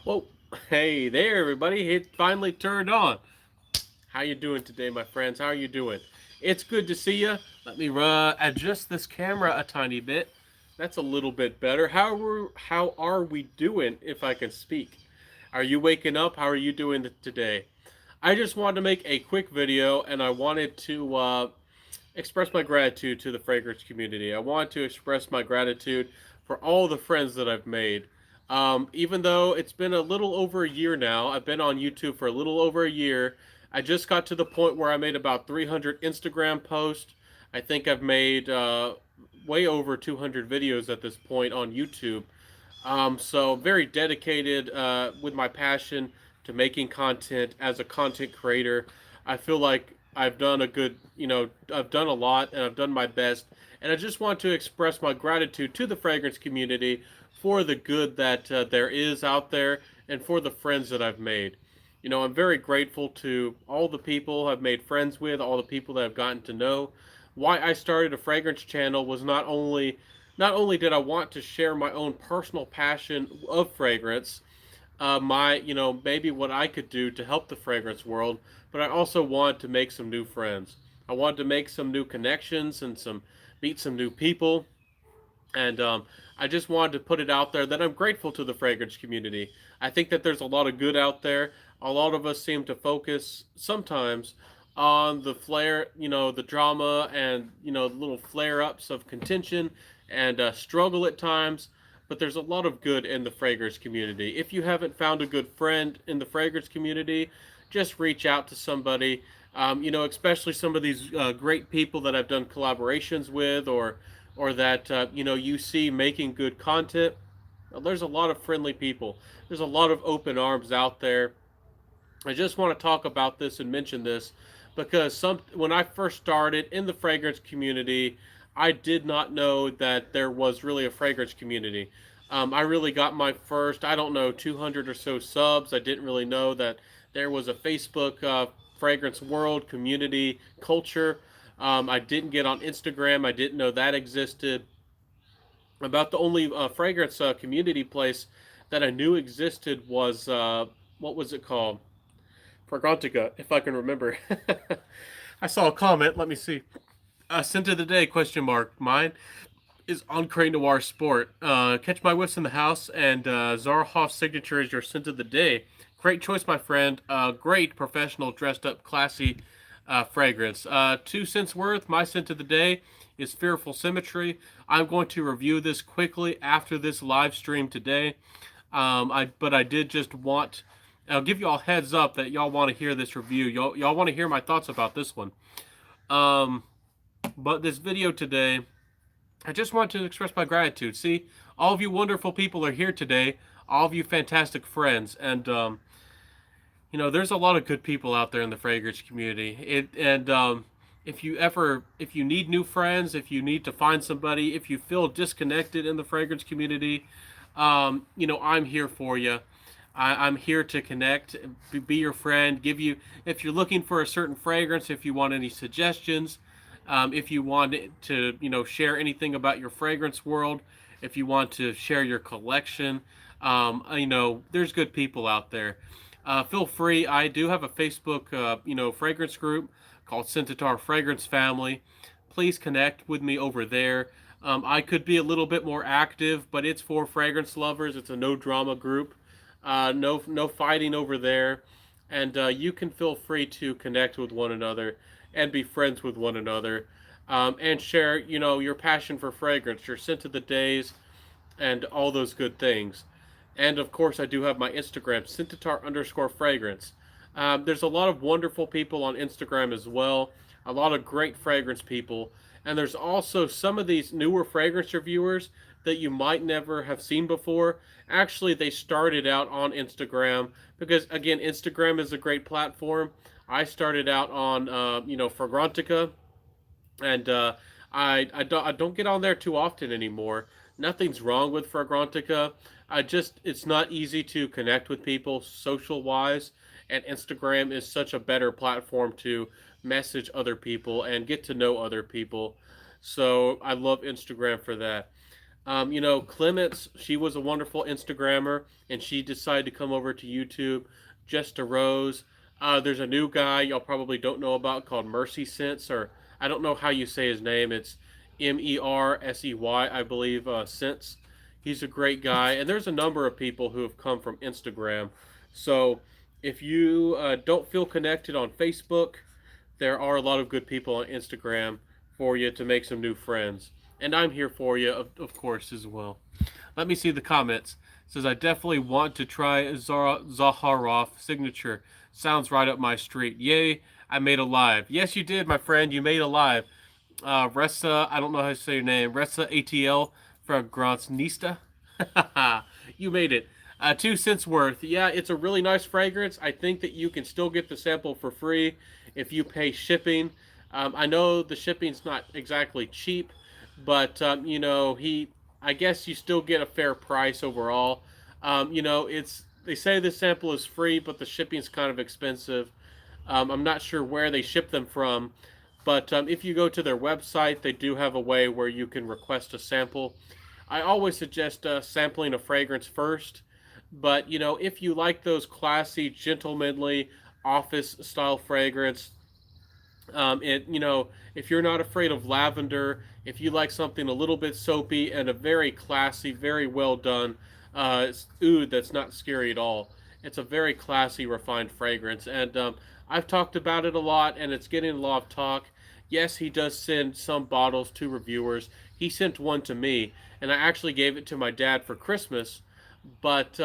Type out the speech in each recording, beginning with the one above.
Well, hey there, everybody! It finally turned on. How you doing today, my friends? How are you doing? It's good to see you. Let me adjust this camera a tiny bit. That's a little bit better. How are we doing? If I can speak, are you waking up? How are you doing today? I just wanted to make a quick video, and I wanted to express my gratitude to the fragrance community. I want to express my gratitude for all the friends that I've made. Even though it's been a little over a year now, I've been on YouTube for a little over a year. I just got to the point where I made about 300 Instagram posts. I think I've made way over 200 videos at this point on YouTube. So very dedicated with my passion to making content as a content creator. I feel like I've done a good, I've done a lot and I've done my best. And I just want to express my gratitude to the fragrance community for the good that there is out there and for the friends that I've made. I'm very grateful to all the people I've made friends with, all the people that I've gotten to know. Why I started a fragrance channel was not only did I want to share my own personal passion of fragrance, maybe what I could do to help the fragrance world, but I also wanted to make some new friends. I wanted to make some new connections and meet some new people. And I just wanted to put it out there that I'm grateful to the fragrance community. I think that there's a lot of good out there. A lot of us seem to focus sometimes on the flare, the drama and, little flare ups of contention and struggle at times. But there's a lot of good in the fragrance community. If you haven't found a good friend in the fragrance community, just reach out to somebody. Especially some of these great people that I've done collaborations with, or that you see making good content. There's a lot of friendly people. There's a lot of open arms out there. I just want to talk about this and mention this because when I first started in the fragrance community, I did not know that there was really a fragrance community. I really got my first, I don't know, 200 or so subs. I didn't really know that there was a Facebook fragrance world community culture. I didn't get on Instagram. I didn't know that existed. About the only fragrance community place that I knew existed was what was it called? Fragrantica, if I can remember. I saw a comment. Let me see. Scent of the day? Question mark. Mine is on Crane Noir Sport. Catch my whiffs in the house, and Zarhoff's signature is your scent of the day. Great choice, my friend. Great professional, dressed up, classy fragrance. 2 cents worth. My scent of the day is Fearful Symmetry. I'm going to review this quickly after this live stream today. But I did just want. I'll give y'all a heads up that y'all want to hear this review. Y'all want to hear my thoughts about this one. Um, but this video today, I just want to express my gratitude. See, all of you wonderful people are here today. All of you fantastic friends, and there's a lot of good people out there in the fragrance community. If you need new friends, if you need to find somebody, if you feel disconnected in the fragrance community, I'm here for you. I'm here to connect, be your friend, give you, if you're looking for a certain fragrance, if you want any suggestions, if you want to, share anything about your fragrance world, if you want to share your collection, there's good people out there. Feel free. I do have a Facebook, fragrance group called Scentatar Fragrance Family. Please connect with me over there. I could be a little bit more active, but it's for fragrance lovers. It's a no drama group. No fighting over there, and you can feel free to connect with one another and be friends with one another, and share your passion for fragrance, your scent of the days, and all those good things. And of course, I do have my Instagram, Scentatar_fragrance. There's a lot of wonderful people on Instagram as well, a lot of great fragrance people. And there's also some of these newer fragrance reviewers that you might never have seen before. Actually, they started out on Instagram because, again, Instagram is a great platform. I started out on, Fragrantica, and I don't get on there too often anymore. Nothing's wrong with Fragrantica. It's not easy to connect with people social wise, and Instagram is such a better platform to message other people and get to know other people. So I love Instagram for that. Clements, she was a wonderful Instagrammer, and she decided to come over to YouTube. Just a Rose. There's a new guy y'all probably don't know about called Mercy Sense, or I don't know how you say his name. It's Mersey, I believe, Sense. He's a great guy, and there's a number of people who have come from Instagram. So if you don't feel connected on Facebook, there are a lot of good people on Instagram for you to make some new friends. And I'm here for you, of course, as well. Let me see the comments. It says, I definitely want to try Zaharoff signature. Sounds right up my street. Yay, I made a live. Yes, you did, my friend. You made a live. Ressa, I don't know how to say your name. Ressa ATL from Gronsnista. You made it. 2 cents worth. Yeah, it's a really nice fragrance. I think that you can still get the sample for free if you pay shipping. I know the shipping's not exactly cheap, but I guess you still get a fair price overall. It's they say the sample is free, but the shipping's kind of expensive. I'm not sure where they ship them from, but if you go to their website, they do have a way where you can request a sample. I always suggest sampling a fragrance first, but if you like those classy, gentlemanly office style fragrance, if you're not afraid of lavender, if you like something a little bit soapy and a very classy, very well done oud that's not scary at all, it's a very classy, refined fragrance. And I've talked about it a lot, and it's getting a lot of talk. Yes, he does send some bottles to reviewers. He sent one to me, and I actually gave it to my dad for Christmas. But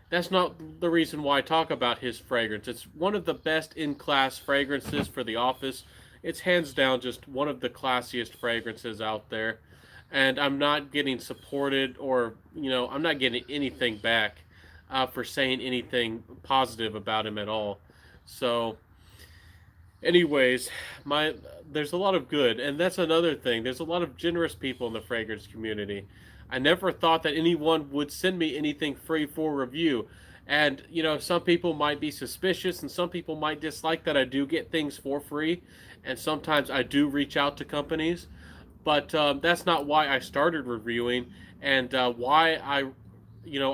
that's not the reason why I talk about his fragrance. It's one of the best in class fragrances for the office. It's hands down just one of the classiest fragrances out there. And I'm not getting supported, or, I'm not getting anything back for saying anything positive about him at all. So, anyways, my there's a lot of good, and that's another thing. There's a lot of generous people in the fragrance community. I never thought that anyone would send me anything free for review. And, some people might be suspicious, and some people might dislike that I do get things for free. And sometimes I do reach out to companies. But that's not why I started reviewing, and why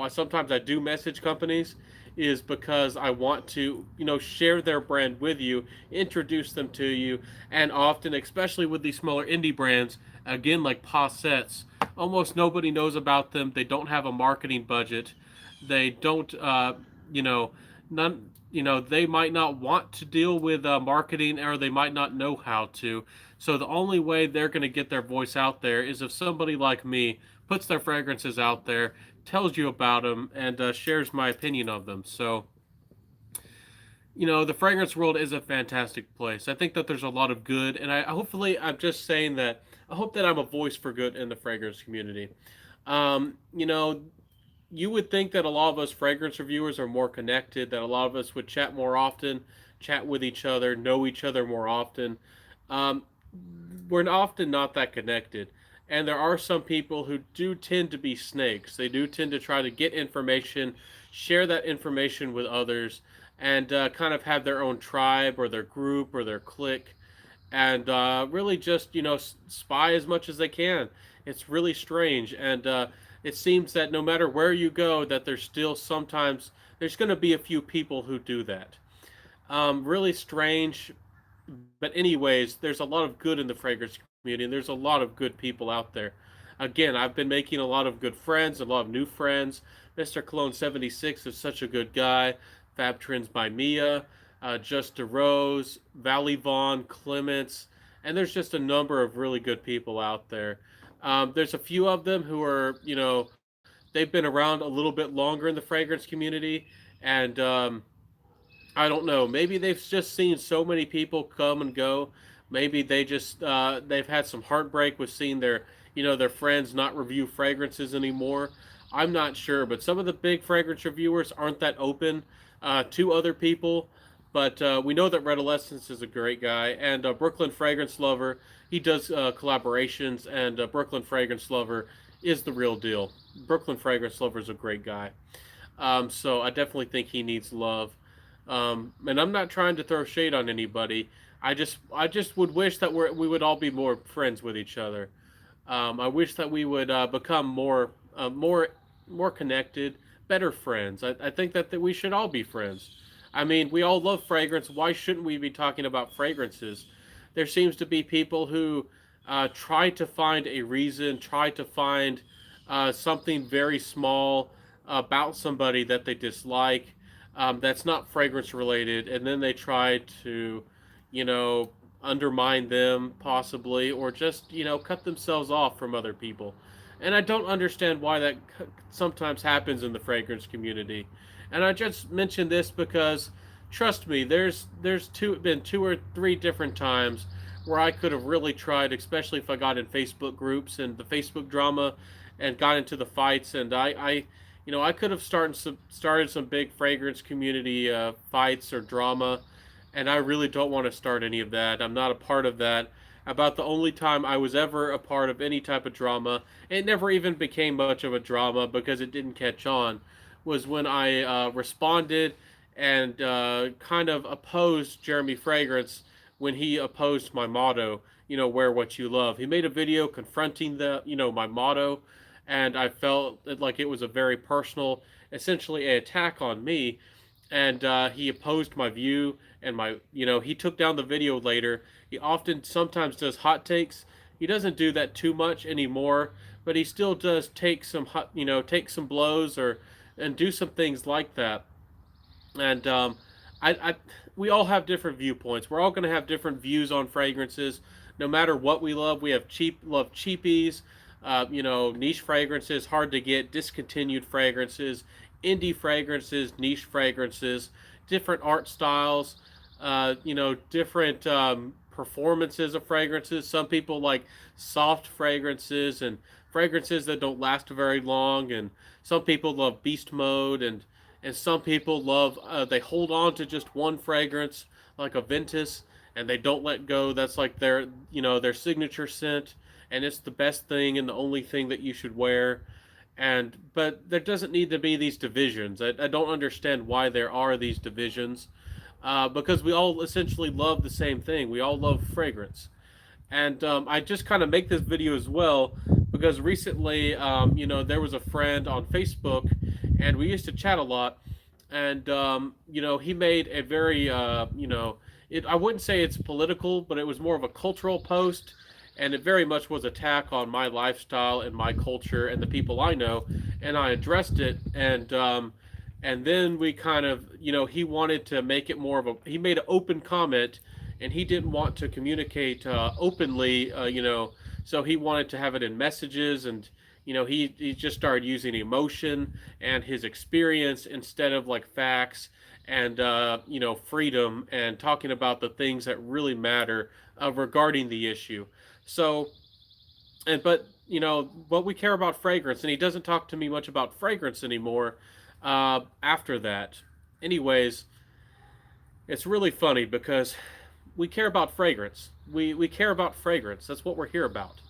sometimes I do message companies is because I want to, share their brand with you, introduce them to you, and often, especially with these smaller indie brands, again, like Posets, almost nobody knows about them. They don't have a marketing budget. They don't, none, they might not want to deal with marketing, or they might not know how to. So the only way they're going to get their voice out there is if somebody like me puts their fragrances out there, tells you about them, and shares my opinion of them. So, the fragrance world is a fantastic place. I think that there's a lot of good, and I'm just saying that I hope that I'm a voice for good in the fragrance community. Um, you know, you would think that a lot of us fragrance reviewers are more connected, that a lot of us would chat more often, chat with each other, know each other more often. Um, we're often not that connected. And there are some people who do tend to be snakes. They do tend to try to get information, share that information with others, and kind of have their own tribe or their group or their clique, and really just, spy as much as they can. It's really strange. And it seems that no matter where you go, that there's going to be a few people who do that. Really strange. But anyways, there's a lot of good in the fragrance community, and there's a lot of good people out there. Again, I've been making a lot of good friends, a lot of new friends. Mr. Cologne 76 is such a good guy. Fab Trends by Mia, Just a Rose, Valley Vaughn, Clements, and there's just a number of really good people out there. There's a few of them who are, they've been around a little bit longer in the fragrance community, and I don't know. Maybe they've just seen so many people come and go. Maybe they've had some heartbreak with seeing their friends not review fragrances anymore. I'm not sure, but some of the big fragrance reviewers aren't that open to other people. But we know that Redolescence is a great guy, and Brooklyn Fragrance Lover, he does collaborations, and Brooklyn Fragrance Lover is the real deal. Brooklyn Fragrance Lover is a great guy. So I definitely think he needs love. And I'm not trying to throw shade on anybody. I just would wish that we would all be more friends with each other. I wish that we would become more connected, better friends. I think that we should all be friends. I mean, we all love fragrance. Why shouldn't we be talking about fragrances? There seems to be people who try to find a reason, try to find something very small about somebody that they dislike, that's not fragrance related, and then they try to, you know, undermine them possibly, or just, cut themselves off from other people. And I don't understand why that sometimes happens in the fragrance community. And I just mentioned this because, trust me, there's been two or three different times where I could have really tried, especially if I got in Facebook groups and the Facebook drama, and got into the fights. And I could have started some big fragrance community fights or drama, and I really don't want to start any of that. I'm not a part of that. About the only time I was ever a part of any type of drama, it never even became much of a drama because it didn't catch on, was when I responded and kind of opposed Jeremy Fragrance when he opposed my motto, wear what you love. He made a video confronting my motto, and I felt like it was a very personal, essentially an attack on me, and he opposed my view and he took down the video later. He often sometimes does hot takes. He doesn't do that too much anymore, but he still does take some take some blows or and do some things like that. And I we all have different viewpoints. We're all going to have different views on fragrances. No matter what we love, we have love cheapies, niche fragrances, hard to get, discontinued fragrances, indie fragrances, niche fragrances, different art styles, different performances of fragrances. Some people like soft fragrances and fragrances that don't last very long, and some people love beast mode, and some people love they hold on to just one fragrance like a Ventus, and they don't let go. That's like their signature scent, and it's the best thing and the only thing that you should wear. And but there doesn't need to be these divisions. I don't understand why there are these divisions, because we all essentially love the same thing. We all love fragrance. And I just kind of make this video as well because recently, there was a friend on Facebook, and we used to chat a lot. And he made a very, I wouldn't say it's political, but it was more of a cultural post, and it very much was attack on my lifestyle and my culture and the people I know. And I addressed it, and then we kind of, he wanted to make it more of a. He made an open comment, and he didn't want to communicate openly, so he wanted to have it in messages, and he just started using emotion and his experience instead of like facts and freedom, and talking about the things that really matter regarding the issue. So, but what we care about fragrance, and he doesn't talk to me much about fragrance anymore after that. Anyways, it's really funny because we care about fragrance. We care about fragrance. That's what we're here about.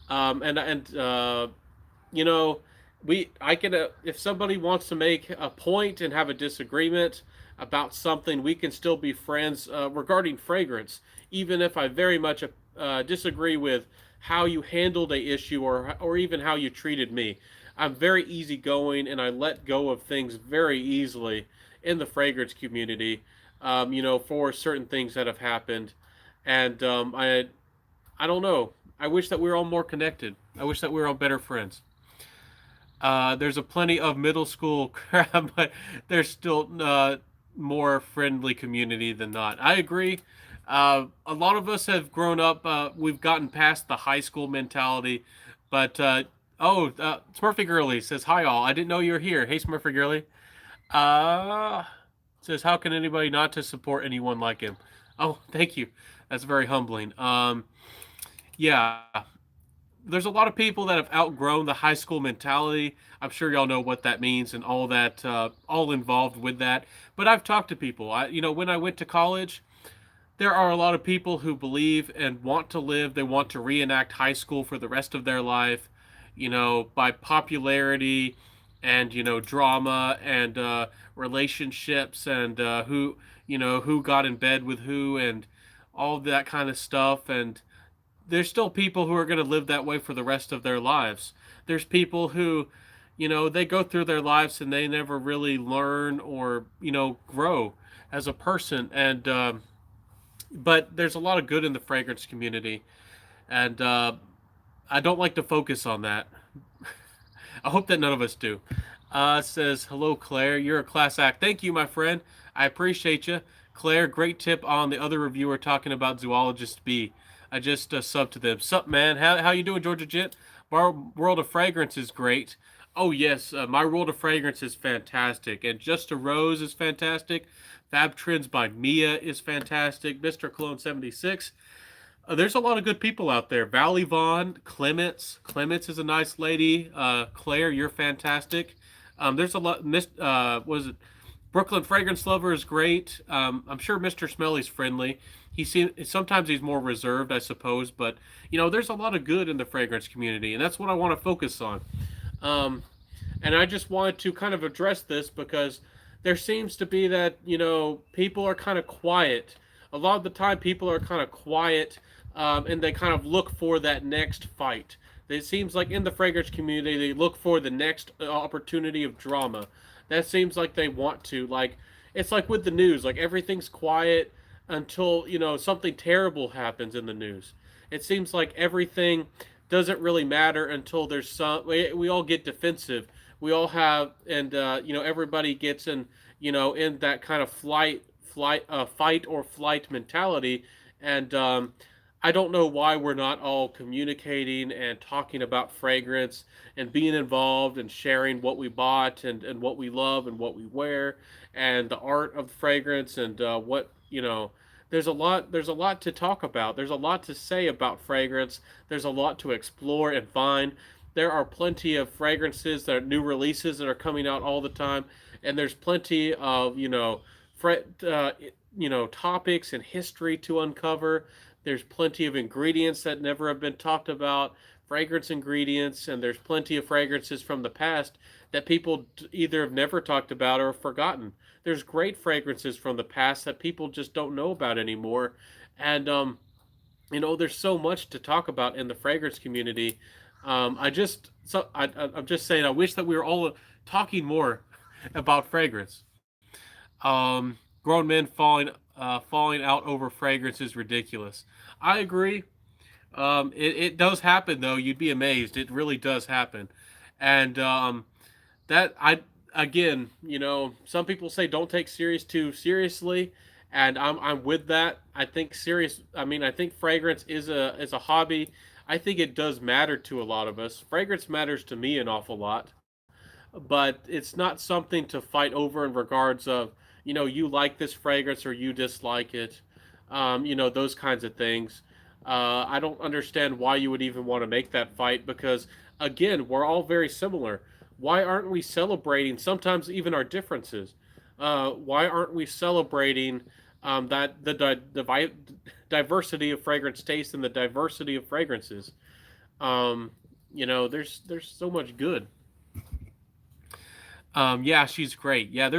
And you know, I can if somebody wants to make a point and have a disagreement about something, we can still be friends regarding fragrance, even if I very much disagree with how you handled a issue, or even how you treated me. I'm very easygoing, and I let go of things very easily in the fragrance community. For certain things that have happened, and I don't know. I wish that we were all more connected. I wish that we were all better friends. There's a plenty of middle school crap, but there's still more friendly community than not. I agree. A lot of us have grown up. We've gotten past the high school mentality, but Smurfy Girly says hi all. I didn't know you were here. Hey Smurfy Girly. Uh, Says how can anybody not to support anyone like him? Oh, thank you. That's very humbling. Yeah, there's a lot of people that have outgrown the high school mentality. I'm sure y'all know what that means and all that, all involved with that. But I've talked to people. When I went to college, there are a lot of people who believe and want to live. They want to reenact high school for the rest of their life, by popularity and drama and relationships and who got in bed with who and all that kind of stuff. And there's still people who are going to live that way for the rest of their lives. There's people who, they go through their lives and they never really learn or, grow as a person. And, but there's a lot of good in the fragrance community. And I don't like to focus on that. I hope that none of us do. Says, hello, Claire. You're a class act. Thank you, my friend. I appreciate you. Claire, great tip on the other reviewer talking about Zoologist B. I just subbed to them. Sup, man? How you doing, Georgia Gent? World of Fragrance is great. Oh, yes. My World of Fragrance is fantastic. And Just a Rose is fantastic. Fab Trends by Mia is fantastic. Mr. Cologne 76. There's a lot of good people out there. Valley Vaughn, Clements. Clements is a nice lady. Claire, you're fantastic. There's a lot. Was it Brooklyn Fragrance Lover is great. I'm sure Mr. Smelly's friendly. Sometimes he's more reserved, I suppose, but there's a lot of good in the fragrance community, and that's what I want to focus on. And I just wanted to kind of address this because there seems to be that people are kind of quiet. A lot of the time, people are kind of quiet, and they kind of look for that next fight. It seems like in the fragrance community, they look for the next opportunity of drama. That seems like they want to. Like, it's like with the news, like everything's quiet until, something terrible happens in the news. It seems like everything doesn't really matter until there's we all get defensive. We all have, and, everybody gets in that kind of fight or flight mentality. And, I don't know why we're not all communicating and talking about fragrance and being involved and sharing what we bought and what we love and what we wear and the art of fragrance and there's a lot to talk about. There's a lot to say about fragrance. There's a lot to explore and find. There are plenty of fragrances that are new releases that are coming out all the time, and there's plenty of topics and history to uncover. There's plenty of ingredients that never have been talked about, fragrance ingredients, and there's plenty of fragrances from the past that people either have never talked about or forgotten. There's great fragrances from the past that people just don't know about anymore. And, there's so much to talk about in the fragrance community. I'm just saying, I wish that we were all talking more about fragrance. Grown men falling out over fragrance is ridiculous. I agree. It does happen though. You'd be amazed. It really does happen, and that I again, some people say don't take serious too seriously, and I'm with that. I think serious. I mean, I think fragrance is a hobby. I think it does matter to a lot of us. Fragrance matters to me an awful lot, but it's not something to fight over in regards of you like this fragrance or you dislike it, those kinds of things. I don't understand why you would even want to make that fight because again, we're all very similar. Why aren't we celebrating sometimes even our differences? Why aren't we celebrating that diversity of fragrance taste and the diversity of fragrances? There's so much good. Yeah, she's great. Yeah,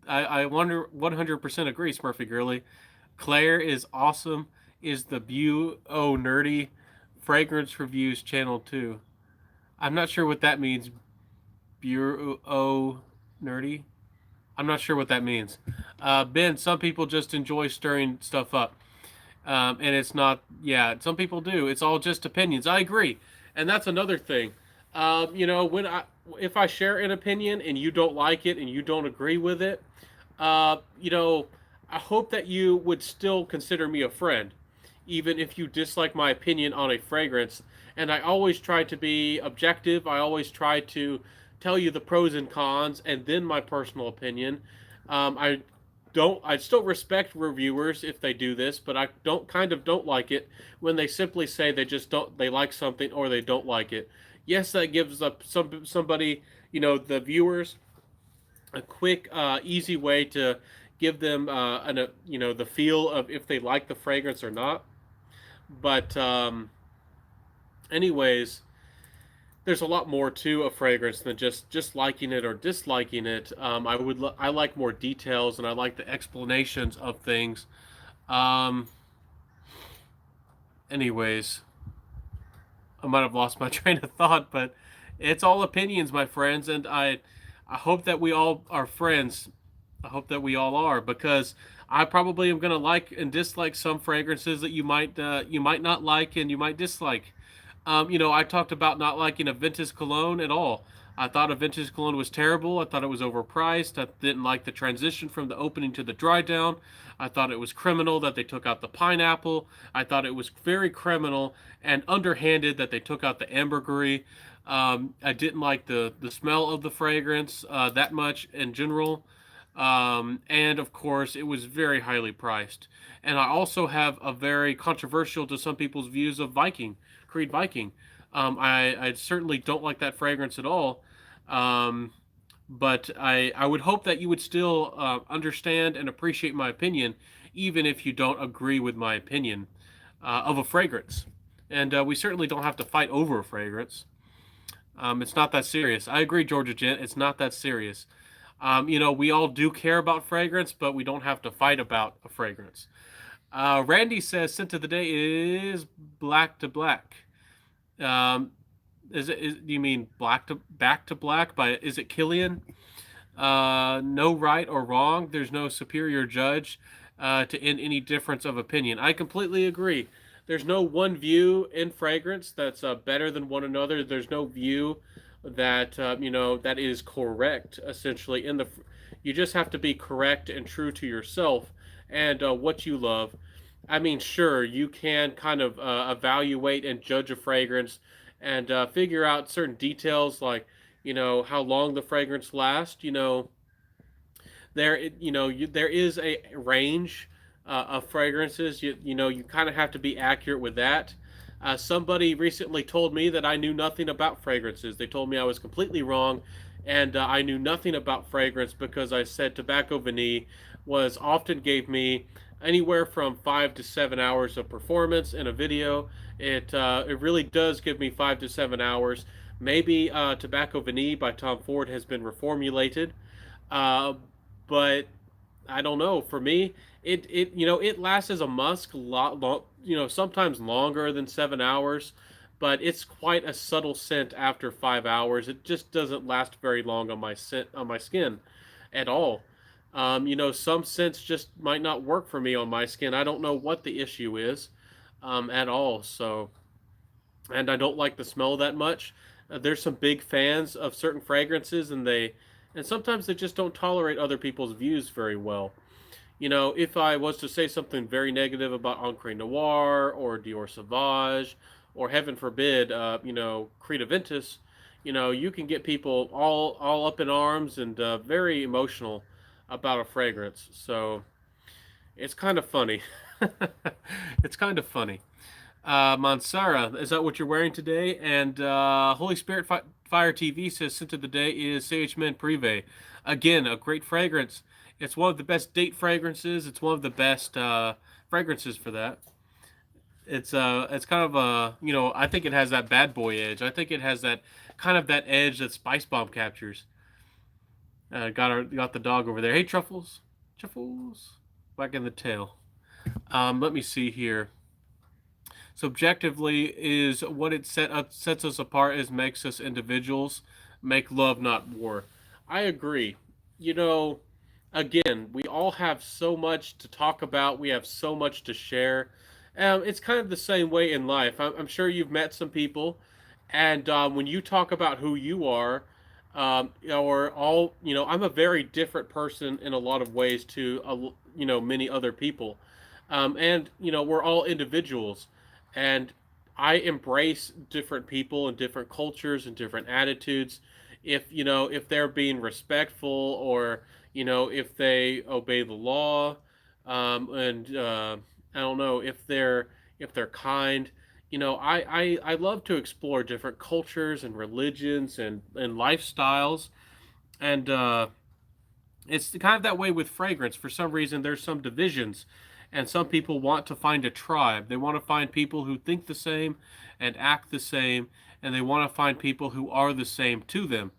I wonder 100% agree, Smurfy Girly. Claire is awesome. Is the Nerdy Fragrance Reviews channel too? I'm not sure what that means. Bureau Nerdy? I'm not sure what that means. Ben, some people just enjoy stirring stuff up. And it's not, yeah, some people do. It's all just opinions. I agree. And that's another thing. If I share an opinion and you don't like it and you don't agree with it, I hope that you would still consider me a friend, even if you dislike my opinion on a fragrance. And I always try to be objective. I always try to tell you the pros and cons and then my personal opinion. I still respect reviewers if they do this, but I don't like it when they simply say they like something or they don't like it. Yes, that gives up somebody, the viewers, a quick, easy way to give them the feel of if they like the fragrance or not. But anyways, there's a lot more to a fragrance than just liking it or disliking it. I like more details and I like the explanations of things. Anyways, I might have lost my train of thought, but it's all opinions, my friends, and I hope that we all are friends. I hope that we all are, because I probably am gonna like and dislike some fragrances that you might not like and you might dislike. I talked about not liking a vintage cologne at all. I thought a vintage cologne was terrible. I thought it was overpriced. I didn't like the transition from the opening to the dry down. I thought it was criminal that they took out the pineapple. I thought it was very criminal and underhanded that they took out the ambergris. I didn't like the smell of the fragrance that much in general. And of course, it was very highly priced. And I also have a very controversial to some people's views of Creed Viking. I certainly don't like that fragrance at all. Um, but I would hope that you would still understand and appreciate my opinion, even if you don't agree with my opinion of a fragrance. And we certainly don't have to fight over a fragrance. It's not that serious. I agree, Georgia Gent. It's not that serious. We all do care about fragrance, but we don't have to fight about a fragrance. Randy says scent of the day is Black to Black. Um, do you mean black to back to black? Is it Killian? No right or wrong. There's no superior judge to end any difference of opinion. I completely agree. There's no one view in fragrance that's better than one another. There's no view that that is correct. Essentially, you just have to be correct and true to yourself and what you love. I mean, sure, you can kind of evaluate and judge a fragrance and figure out certain details like how long the fragrance lasts. There is a range of fragrances. You kind of have to be accurate with that. Somebody recently told me that I knew nothing about fragrances. They told me I was completely wrong, and I knew nothing about fragrance because I said Tobacco Vanille was often gave me anywhere from 5 to 7 hours of performance in a video. It really does give me 5 to 7 hours. Maybe Tobacco Vanille by Tom Ford has been reformulated, uh, but I don't know. For me, it lasts as a musk a lot sometimes longer than 7 hours, but it's quite a subtle scent after 5 hours. It just doesn't last very long on my skin at all. Some scents just might not work for me on my skin. I don't know what the issue is at all. So, and I don't like the smell that much. There's some big fans of certain fragrances, and sometimes they just don't tolerate other people's views very well. If I was to say something very negative about Encre Noir or Dior Sauvage, or heaven forbid, Creed Aventus, you can get people all up in arms and very emotional about a fragrance. So it's kind of funny. It's kind of funny. Mansara, is that what you're wearing today? And Holy Spirit Fire TV says scent of the day is Sage Men Privé. Again, a great fragrance. It's one of the best date fragrances. It's one of the best fragrances for that. It's kind of I think it has that bad boy edge. I think it has that kind of that edge that Spice Bomb captures. Got the dog over there. Hey, Truffles, Truffles, back in the tail. Let me see here. Subjectively, is what sets us apart is makes us individuals. Make love, not war. I agree. You know, Again, we all have so much to talk about. We have so much to share. It's kind of the same way in life. I'm sure you've met some people, and when you talk about who you are, or all, I'm a very different person in a lot of ways to, many other people. And, we're all individuals, and I embrace different people and different cultures and different attitudes. If they're being respectful, or if they obey the law, and I don't know if they're kind. I love to explore different cultures and religions and lifestyles, and it's kind of that way with fragrance. For some reason, there's some divisions, and some people want to find a tribe. They want to find people who think the same and act the same, and they want to find people who are the same to them.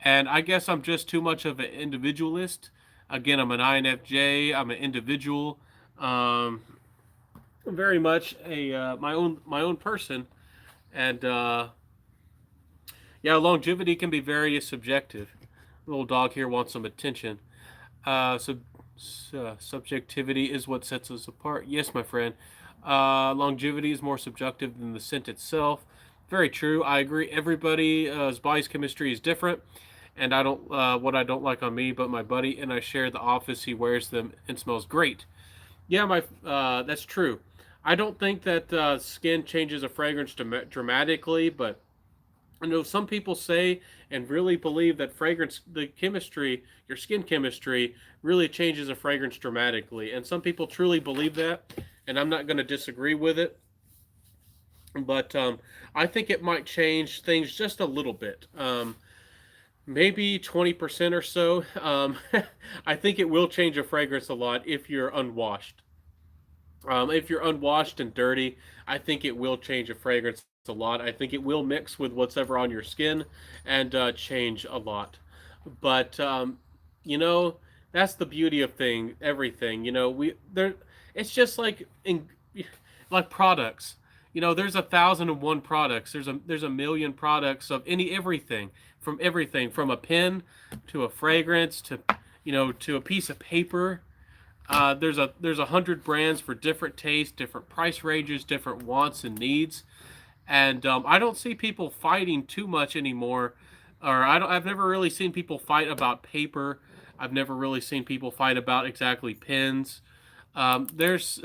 And I guess I'm just too much of an individualist. Again, I'm an INFJ. I'm an individual. Um, very much a my own person, And yeah, longevity can be very subjective. Little dog here wants some attention. Subjectivity is what sets us apart. Yes, my friend. Longevity is more subjective than the scent itself. Very true. I agree. Everybody's body's chemistry is different, and I don't what I don't like on me, but my buddy and I share the office. He wears them and smells great. Yeah, my that's true. I don't think that skin changes a fragrance dramatically, but I know some people say and really believe that fragrance, the chemistry, your skin chemistry, really changes a fragrance dramatically. And some people truly believe that, and I'm not going to disagree with it. But I think it might change things just a little bit. Maybe 20% or so. I think it will change a fragrance a lot if you're unwashed. If you're unwashed and dirty, I think it will change a fragrance a lot. I think it will mix with what's ever on your skin and change a lot. But you know, that's the beauty of everything. We there. It's just like products. There's 1,001 products. There's a million products of everything from a pen to a fragrance to a piece of paper. There's 100 brands for different tastes, different price ranges, different wants and needs, and I don't see people fighting too much anymore. Or I've never really seen people fight about paper. I've never really seen people fight about exactly pens. There's,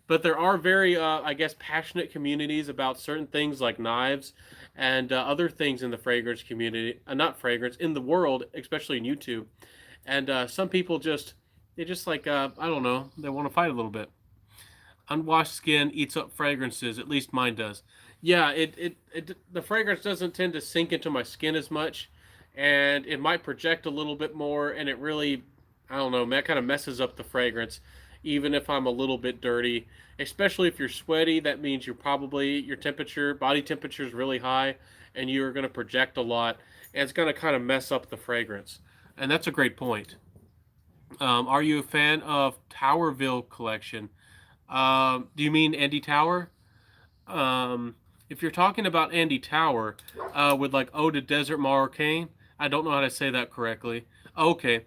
but there are very, I guess, passionate communities about certain things like knives and other things in the fragrance community, not fragrance, in the world, especially in YouTube. And some people they just I don't know, they want to fight a little bit. Unwashed skin eats up fragrances. At least mine does. Yeah, the fragrance doesn't tend to sink into my skin as much, and it might project a little bit more, and it really, I don't know, that kind of messes up the fragrance, even if I'm a little bit dirty. Especially if you're sweaty, that means your body temperature is really high, and you're going to project a lot, and it's going to kind of mess up the fragrance. And that's a great point. Are you a fan of Towerville collection? Do you mean Andy Tower? Um, if you're talking about Andy Tower, with like Eau de Desert Marocain, I don't know how to say that correctly. Okay.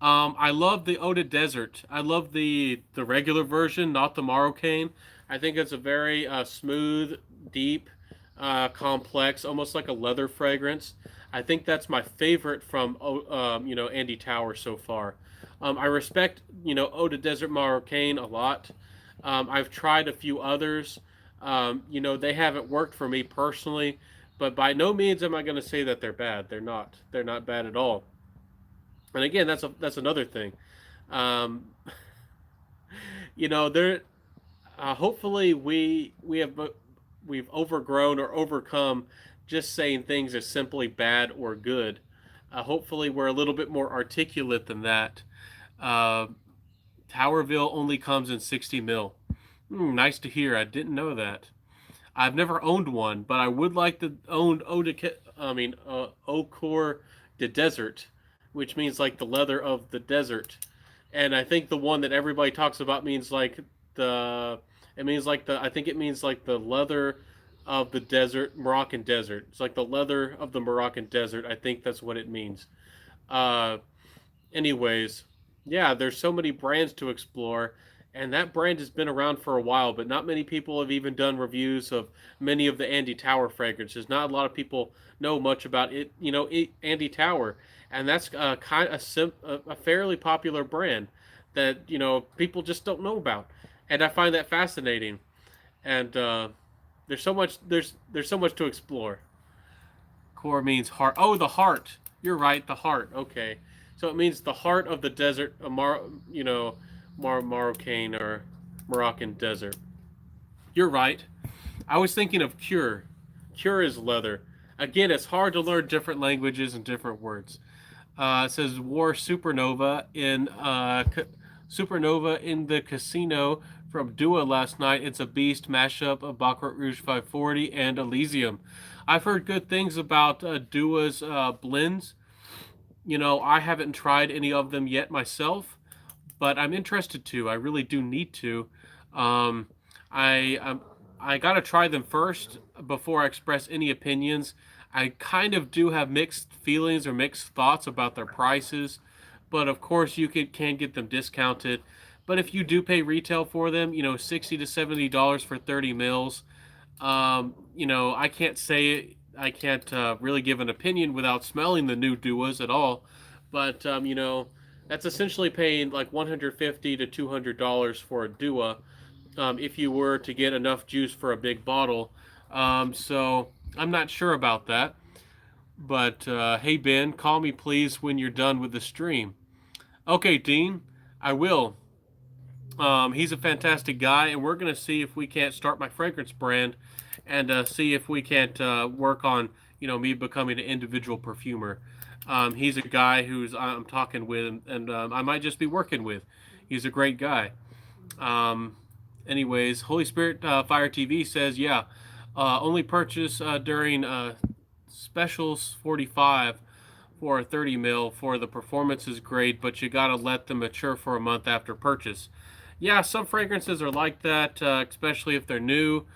I love the Eau de Desert. I love the regular version, not the Marocain. I think it's a very smooth, deep, complex, almost like a leather fragrance. I think that's my favorite from Andy Tower so far. I respect Eau de Desert Marocain a lot. I've tried a few others. They haven't worked for me personally, but by no means am I going to say that they're bad. They're not. They're not bad at all. And again, that's another thing. Um, there. Hopefully, we've overgrown or overcome just saying things as simply bad or good. Hopefully, we're a little bit more articulate than that. Uh, Towerville only comes in 60 mil. Nice to hear. I didn't know that. I've never owned one, but I would like to own Eau Coeur de Desert, which means like the leather of the desert. And I think the one that everybody talks about means like the it means like the I think it means like the leather of the desert, Moroccan desert. It's like the leather of the Moroccan desert. I think that's what it means. Uh, Anyways, yeah, there's so many brands to explore, and that brand has been around for a while, but not many people have even done reviews of many of the Andy Tower fragrances. Not a lot of people know much about it, Andy Tower, and that's a fairly popular brand that people just don't know about, and I find that fascinating. And there's so much to explore. Core means heart. Oh, the heart. You're right, the heart. Okay, so it means the heart of the desert, Moroccan or Moroccan desert. You're right. I was thinking of cure. Cure is leather. Again, it's hard to learn different languages and different words. It says War Supernova in the casino from Dua last night. It's a beast mashup of Baccarat Rouge 540 and Elysium. I've heard good things about Dua's blends. I haven't tried any of them yet myself, but I'm interested to. I really do need to. Um, I I gotta try them first before I express any opinions. I kind of do have mixed feelings or mixed thoughts about their prices, but of course you can get them discounted. But if you do pay retail for them, you know, $60 to $70 for 30 mils, you know, I can't say it. I can't really give an opinion without smelling the new Duas at all. But you know, that's essentially paying like $150 to $200 for a Dua, if you were to get enough juice for a big bottle. So I'm not sure about that. But hey, Ben, call me please when you're done with the stream. Okay, Dean, I will. He's a fantastic guy, and we're going to see if we can't start my fragrance brand and see if we can't work on, you know, me becoming an individual perfumer. He's a guy who's I'm talking with, and I might just be working with. He's a great guy. Um, Anyways, Holy Spirit Fire TV says, yeah, only purchase during specials 45 for a 30 mil for the performance is great, but you gotta let them mature for a month after purchase. Yeah, some fragrances are like that, especially if they're new.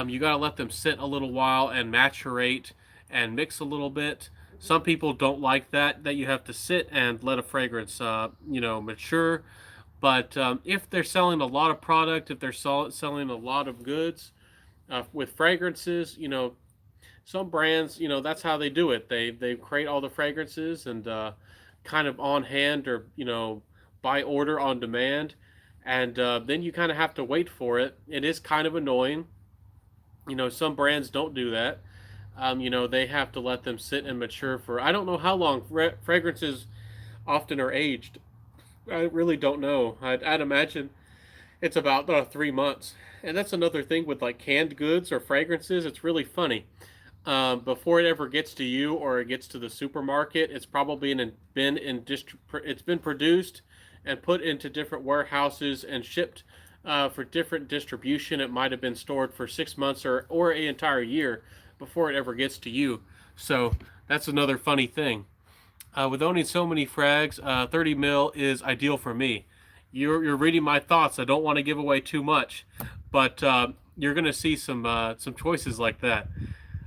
You gotta let them sit a little while and maturate and mix a little bit. Some people don't like that you have to sit and let a fragrance, you know, mature. But if they're selling a lot of product, if they're selling a lot of goods with fragrances, you know, some brands, you know, that's how they do it. They create all the fragrances and kind of on hand or you know by order on demand, and then you kind of have to wait for it. It is kind of annoying. You know, some brands don't do that. You know, they have to let them sit and mature for I don't know how long. Fragrances often are aged. I really don't know. I'd imagine it's about 3 months. And that's another thing with like canned goods or fragrances. It's really funny. Before it ever gets to you or it gets to the supermarket, it's probably it's been produced and put into different warehouses and shipped for different distribution. It might have been stored for 6 months or an entire year before it ever gets to you. So that's another funny thing. With owning so many frags, 30 mil is ideal for me. You're reading my thoughts. I don't want to give away too much, but you're going to see some choices like that.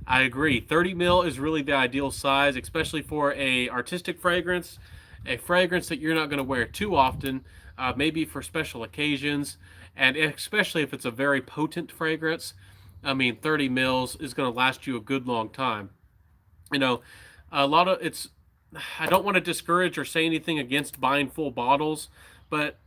I agree. 30 mil is really the ideal size, especially for a artistic fragrance, a fragrance that you're not going to wear too often, maybe for special occasions, and especially if it's a very potent fragrance. I mean, 30 mils is going to last you a good long time. You know, a lot of it's. I don't want to discourage or say anything against buying full bottles, but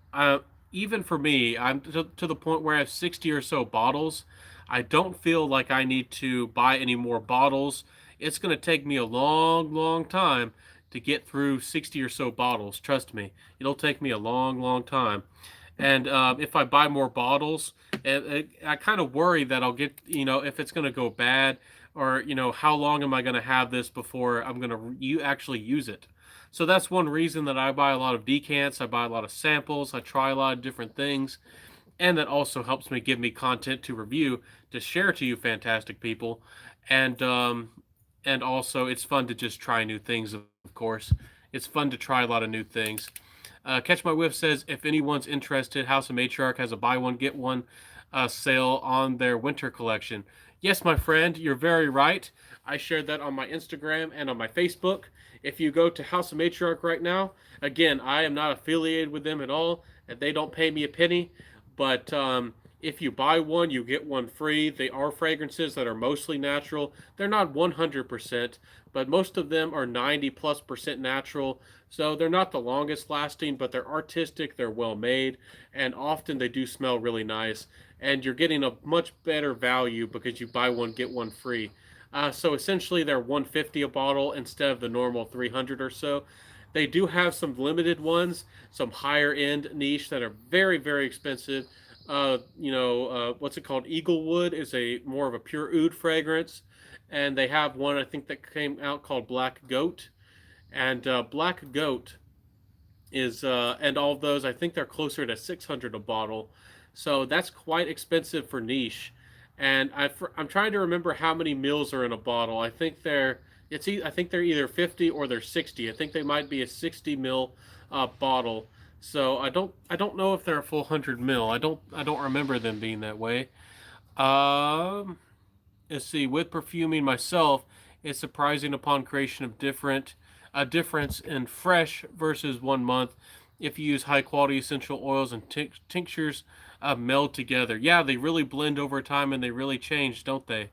even for me, I'm to the point where I have 60 or so bottles. I don't feel like I need to buy any more bottles. It's going to take me a long, long time to get through 60 or so bottles. Trust me, it'll take me a long, long time. And if I buy more bottles, I kind of worry that I'll get, you know, if it's going to go bad or, you know, how long am I going to have this before I'm going to you actually use it. So that's one reason that I buy a lot of decants. I buy a lot of samples. I try a lot of different things. And that also helps me give me content to review, to share to you fantastic people. And also it's fun to just try new things, of course. It's fun to try a lot of new things. Catch My Whiff says, if anyone's interested, House of Matriarch has a buy one, get one sale on their winter collection. Yes, my friend, you're very right. I shared that on my Instagram and on my Facebook. If you go to House of Matriarch right now, again, I am not affiliated with them at all, and they don't pay me a penny. But if you buy one, you get one free. They are fragrances that are mostly natural. They're not 100%, but most of them are 90+% natural. So they're not the longest lasting, but they're artistic, they're well made, and often they do smell really nice. And you're getting a much better value because you buy one, get one free. So essentially, they're 150 a bottle instead of the normal 300 or so. They do have some limited ones, some higher end niche that are very, very expensive. What's it called? Eaglewood is a more of a pure oud fragrance, and they have one I think that came out called Black Goat, and Black Goat is and all of those I think they're closer to 600 a bottle, so that's quite expensive for niche. And I'm trying to remember how many mils are in a bottle. I think they're either 50 or they're 60. I think they might be a 60 mil bottle. So I don't know if they're a full 100 mil. I don't remember them being that way. Um, let's see. With perfuming myself, it's surprising upon creation of a difference in fresh versus 1 month. If you use high quality essential oils and tinctures, meld together. Yeah, they really blend over time and they really change, don't they?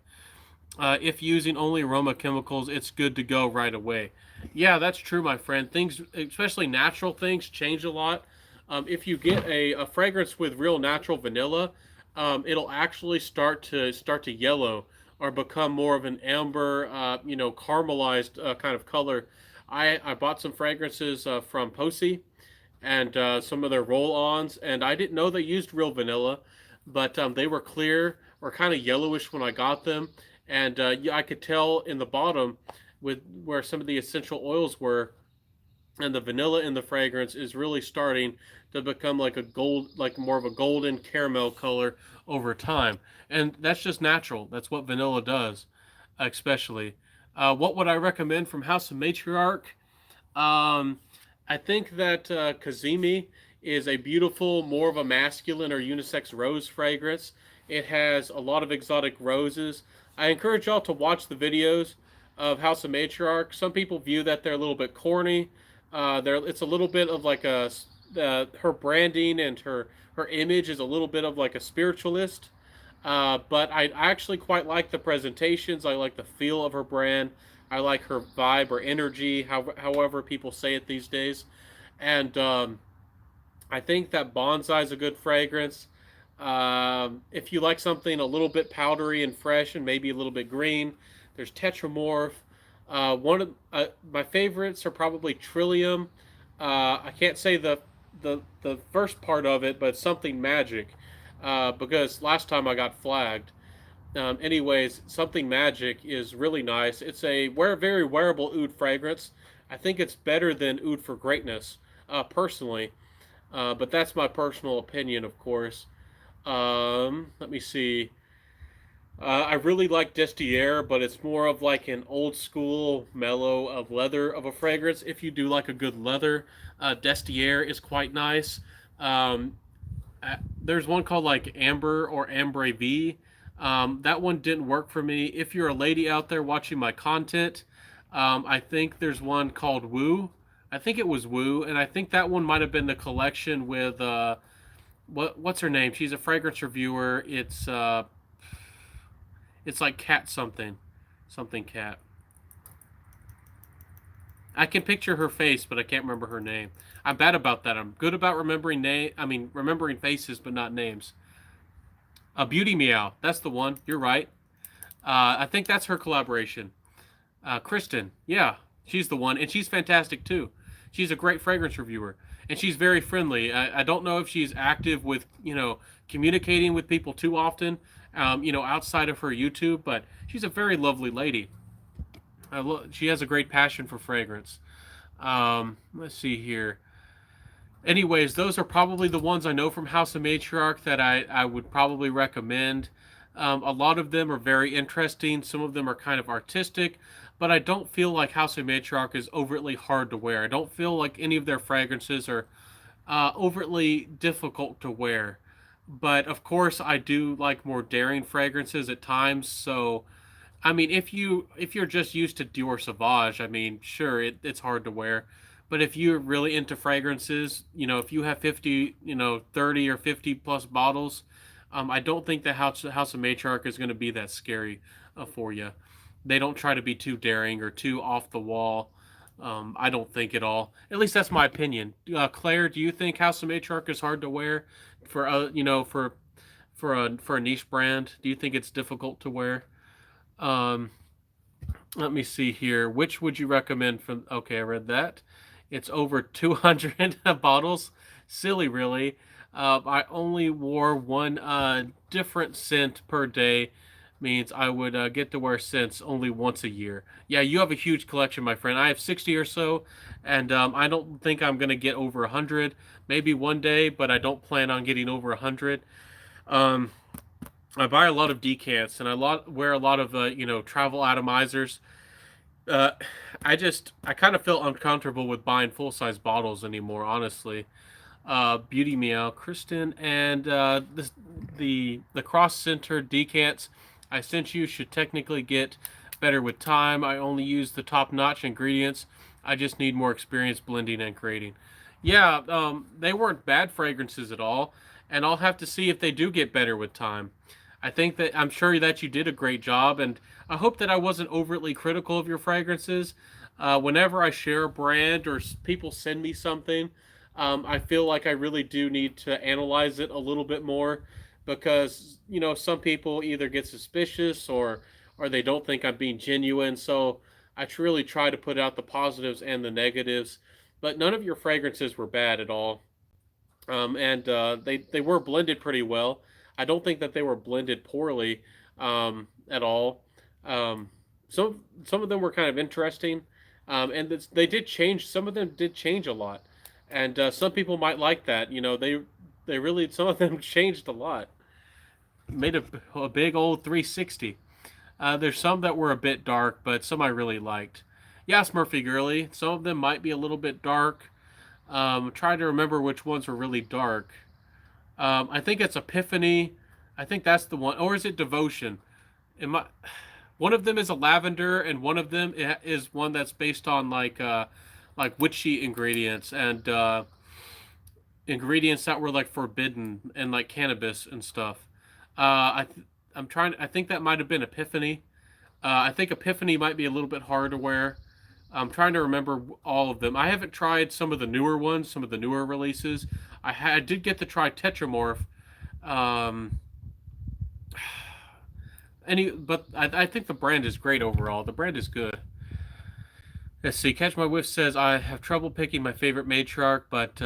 If using only aroma chemicals, it's good to go right away. Yeah, that's true, my friend. Things, especially natural things, change a lot. If you get a fragrance with real natural vanilla, it'll actually start to yellow or become more of an amber, caramelized kind of color. I bought some fragrances from Posey and some of their roll-ons, and I didn't know they used real vanilla, but they were clear or kind of yellowish when I got them, and yeah, I could tell in the bottom with where some of the essential oils were, and the vanilla in the fragrance is really starting to become like a gold, like more of a golden caramel color over time, and that's just natural. That's what vanilla does, especially. What would I recommend from House of Matriarch? Um, I think that Kazemi is a beautiful, more of a masculine or unisex rose fragrance. It has a lot of exotic roses. I encourage y'all to watch the videos of House of Matriarch. Some people view that they're a little bit corny. It's a little bit of like her branding and her image is a little bit of like a spiritualist. But I actually quite like the presentations. I like the feel of her brand. I like her vibe or energy, however people say it these days. And I think that Bonsai is a good fragrance. If you like something a little bit powdery and fresh and maybe a little bit green, there's Tetramorph. One of my favorites are probably Trillium. I can't say the first part of it, but something magic. Because last time I got flagged. Anyways, something magic is really nice. It's a very wearable oud fragrance. I think it's better than Oud for Greatness, personally. But that's my personal opinion, of course. Let me see. I really like Destier, but it's more of like an old school mellow of leather of a fragrance. If you do like a good leather, Destier is quite nice. Um, there's one called like Amber or Ambre V. That one didn't work for me. If you're a lady out there watching my content, I think there's one called Woo. I think it was Woo, and I think that one might have been the collection with what's her name? She's a fragrance reviewer. It's like Cat something Cat. I can picture her face, but I can't remember her name. I'm bad about that. I'm good about remembering remembering faces, but not names. A Beauty Meow. That's the one. You're right. I think that's her collaboration. Kristen. Yeah, she's the one, and she's fantastic too. She's a great fragrance reviewer, and she's very friendly. I don't know if she's active with communicating with people too often, outside of her YouTube, but she's a very lovely lady. She has a great passion for fragrance. Let's see here. Anyways, those are probably the ones I know from House of Matriarch that I would probably recommend. A lot of them are very interesting. Some of them are kind of artistic, but I don't feel like House of Matriarch is overtly hard to wear. I don't feel like any of their fragrances are overtly difficult to wear. But of course, I do like more daring fragrances at times. So, I mean, if you're just used to Dior Sauvage, I mean, sure, it's hard to wear. But if you're really into fragrances, if you have 50, 30 or 50 plus bottles, I don't think the House of Matriarch is going to be that scary for you. They don't try to be too daring or too off the wall. I don't think at all. At least that's my opinion. Claire, do you think House of Matriarch is hard to wear for for a niche brand? Do you think it's difficult to wear? Um, Let me see here. Which would you recommend from? Okay, I read that. It's over 200 bottles. Silly, really. I only wore one different scent per day. Means I would get to wear scents only once a year. Yeah, you have a huge collection, my friend. I have 60 or so, and I don't think I'm gonna get over 100. Maybe one day, but I don't plan on getting over 100. Um, I buy a lot of decants, and wear a lot of travel atomizers. Uh, I kind of feel uncomfortable with buying full size bottles anymore, honestly. Beauty Meow, Kristen, and the cross-center decants I sent you should technically get better with time. I only use the top-notch ingredients. I just need more experience blending and creating. Yeah, they weren't bad fragrances at all, and I'll have to see if they do get better with time. I'm sure that you did a great job, and I hope that I wasn't overtly critical of your fragrances. Whenever I share a brand or people send me something, I feel like I really do need to analyze it a little bit more because some people either get suspicious or they don't think I'm being genuine. So I really try to put out the positives and the negatives. But none of your fragrances were bad at all, and they were blended pretty well. I don't think that they were blended poorly at all. Some of them were kind of interesting, and they did change. Some of them did change a lot, and some people might like that. They really some of them changed a lot, made a big old 360. There's some that were a bit dark, but some I really liked. Yes, Murphy Girly. Some of them might be a little bit dark. Trying to remember which ones were really dark. I think it's Epiphany. I think that's the one. Or is it Devotion? One of them is a lavender, and one of them is one that's based on like witchy ingredients and ingredients that were like forbidden and like cannabis and stuff. I'm trying. I think that might have been Epiphany. I think Epiphany might be a little bit harder to wear. I'm trying to remember all of them. I haven't tried some of the newer ones, some of the newer releases. I did get to try Tetramorph. Um, but I think the brand is great overall. The brand is good. Let's see. Catch My Whiff says I have trouble picking my favorite matriarch, but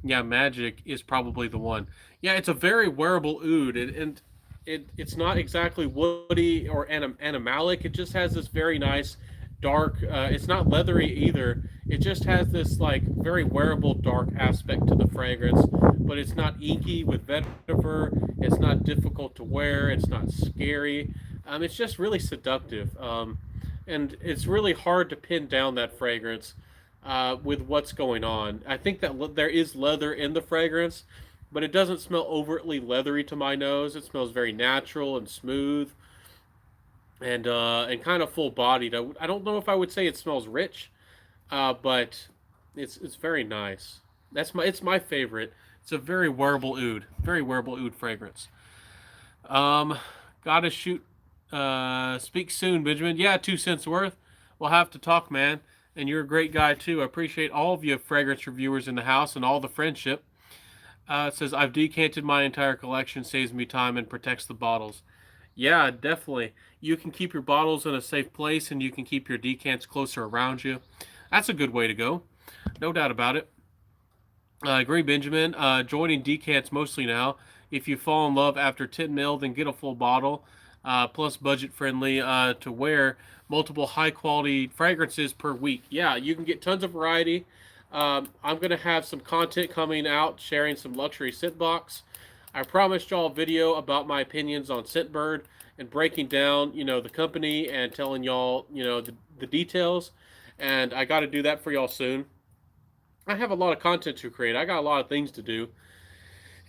yeah, Magic is probably the one. Yeah, it's a very wearable oud, and it's not exactly woody or animalic. It just has this very nice dark. It's not leathery either. It just has this like very wearable dark aspect to the fragrance, but it's not inky with vetiver. It's not difficult to wear. It's not scary. It's just really seductive. And it's really hard to pin down that fragrance with what's going on. I think that there is leather in the fragrance, but it doesn't smell overtly leathery to my nose. It smells very natural and smooth, and kind of full bodied. I don't know if I would say it smells rich, but it's very nice. It's my favorite. It's a very wearable oud fragrance. Gotta shoot. Speak soon, Benjamin. Yeah, 2 cents worth. We'll have to talk, man. And you're a great guy too. I appreciate all of you fragrance reviewers in the house and all the friendship. It says I've decanted my entire collection, saves me time and protects the bottles. Yeah, definitely. You can keep your bottles in a safe place, and you can keep your decants closer around you. That's a good way to go. No doubt about it. I agree, Benjamin. Joining decants mostly now. If you fall in love after 10 mil, then get a full bottle. Plus budget friendly to wear multiple high quality fragrances per week. Yeah, you can get tons of variety. I'm going to have some content coming out sharing some luxury scent box. I promised y'all a video about my opinions on Scentbird and breaking down, the company and telling y'all, the details. And I got to do that for y'all soon. I have a lot of content to create. I got a lot of things to do.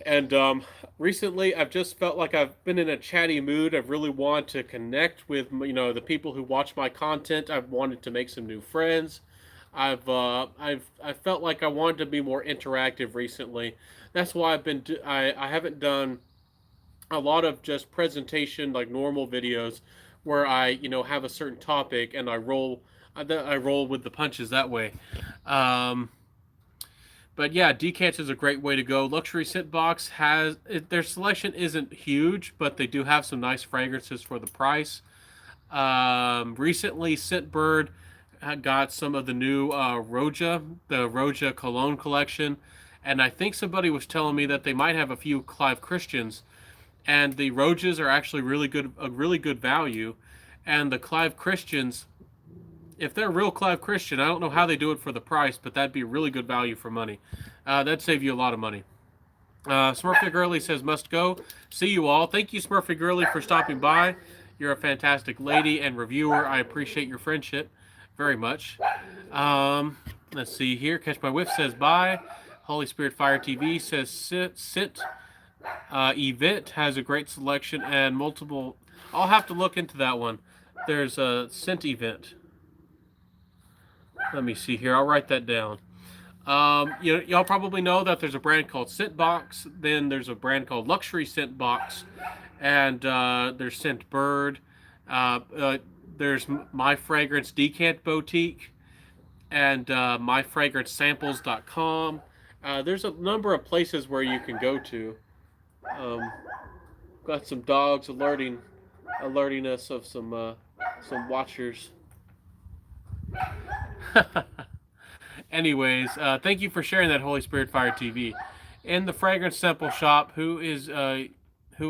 And recently, I've just felt like I've been in a chatty mood. I've really wanted to connect with, the people who watch my content. I've wanted to make some new friends. I felt like I wanted to be more interactive recently. That's why I haven't done a lot of just presentation like normal videos where I have a certain topic and I roll with the punches that way. But yeah, decants is a great way to go. Luxury Scent Box their selection isn't huge, but they do have some nice fragrances for the price. Recently, Scentbird got some of the new the Roja Cologne collection, and I think somebody was telling me that they might have a few Clive Christians, and the Rojas are actually a really good value, and the Clive Christians, if they're real Clive Christian, I don't know how they do it for the price, but that'd be really good value for money. That'd save you a lot of money. Smurfy Girly says must go. See you all. Thank you, Smurfy Girly, for stopping by. You're a fantastic lady and reviewer. I appreciate your friendship very much. Let's see here. Catch My Whiff says bye. Holy Spirit Fire TV says Scent Event has a great selection and multiple. I'll have to look into that one. There's a Scent Event. Let me see here. I'll write that down. Y'all probably know that there's a brand called Scentbox. Then there's a brand called Luxury Scentbox, and there's Scent Bird. There's My Fragrance Decant Boutique, and myfragrancesamples.com. There's a number of places where you can go to. Got some dogs alerting us of some watchers. Anyways, thank you for sharing that, Holy Spirit Fire TV. In the Fragrance Sample Shop, who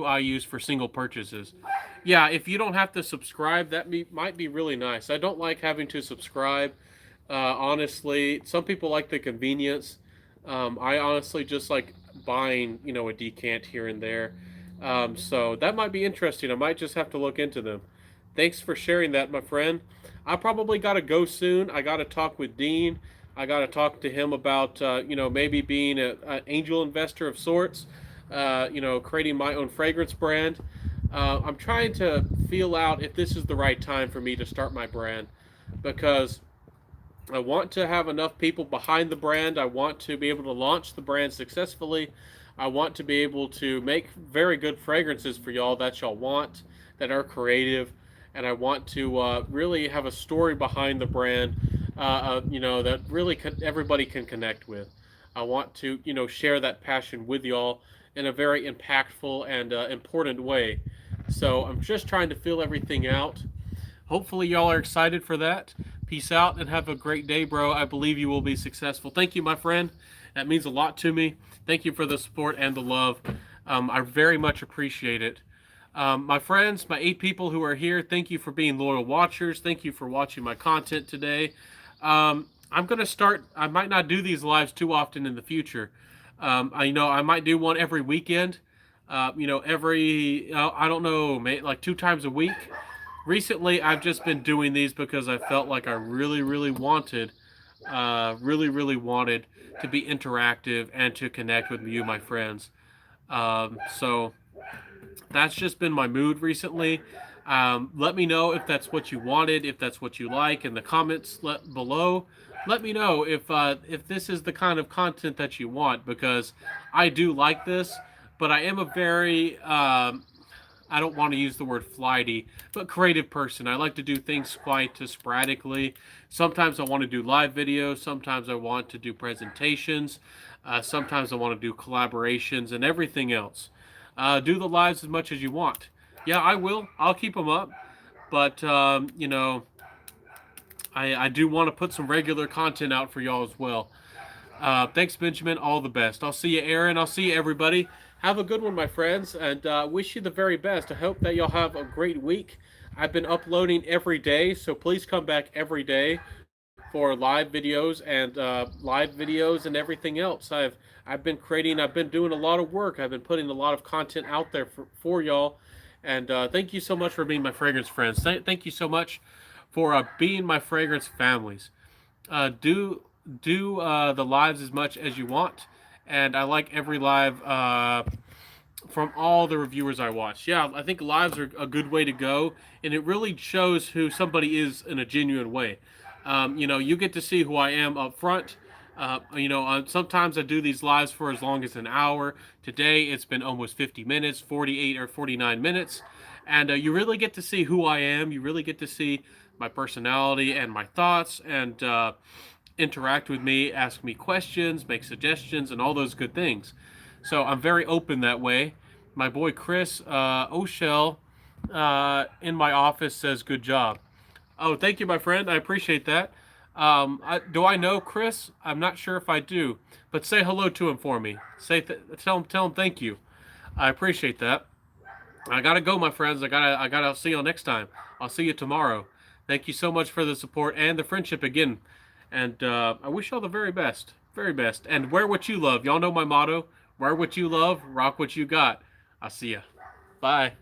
I use for single purchases. Yeah, if you don't have to subscribe, that might be really nice. I don't like having to subscribe. Honestly, some people like the convenience. I honestly just like buying, a decant here and there. So that might be interesting. I might just have to look into them. Thanks for sharing that, my friend. I probably got to go soon. I got to talk with Dean. I got to talk to him about, maybe being an angel investor of sorts, creating my own fragrance brand. I'm trying to feel out if this is the right time for me to start my brand, because I want to have enough people behind the brand. I want to be able to launch the brand successfully. I want to be able to make very good fragrances for y'all that y'all want, that are creative. And I want to really have a story behind the brand, that really everybody can connect with. I want to, share that passion with y'all in a very impactful and important way. So I'm just trying to fill everything out. Hopefully y'all are excited for that. Peace out and have a great day, bro. I believe you will be successful. Thank you, my friend. That means a lot to me. Thank you for the support and the love. I very much appreciate it. My friends, my 8 people who are here, thank you for being loyal watchers. Thank you for watching my content today. I'm going to start, I might not do these lives too often in the future. I might do one every weekend, I don't know, like 2 times a week. Recently, I've just been doing these because I felt like I really, really wanted to be interactive and to connect with you, my friends. So that's just been my mood recently. Let me know if that's what you wanted, if that's what you like in the comments below. Let me know if this is the kind of content that you want, because I do like this, but I am a very, I don't want to use the word flighty, but creative person. I like to do things quite sporadically. Sometimes I want to do live videos. Sometimes I want to do presentations. Sometimes I want to do collaborations and everything else. Do the lives as much as you want. Yeah, I will. I'll keep them up. But, I do want to put some regular content out for y'all as well. Thanks, Benjamin. All the best. I'll see you, Aaron. I'll see you, everybody. Have a good one, my friends, and wish you the very best. I hope that y'all have a great week. I've been uploading every day, so please come back every day for live videos and everything else. I've been doing a lot of work. I've been putting a lot of content out there for y'all. And thank you so much for being my fragrance friends. Thank you so much for being my fragrance families. Do the lives as much as you want. And I like every live from all the reviewers I watch. Yeah, I think lives are a good way to go. And it really shows who somebody is in a genuine way. You get to see who I am up front. Sometimes I do these lives for as long as an hour. Today, it's been almost 50 minutes, 48 or 49 minutes. And you really get to see who I am. You really get to see my personality and my thoughts, and interact with me, ask me questions, make suggestions, and all those good things. So I'm very open that way. My boy Chris O'Shell in my office says, good job. Oh, thank you, my friend. I appreciate that. Do I know Chris? I'm not sure if I do, but say hello to him for me. Tell him thank you. I appreciate that. I gotta go, my friends. I gotta see you next time. I'll see you tomorrow. Thank you so much for the support and the friendship again. And I wish y'all the very best. Very best. And wear what you love. Y'all know my motto. Wear what you love. Rock what you got. I'll see ya. Bye.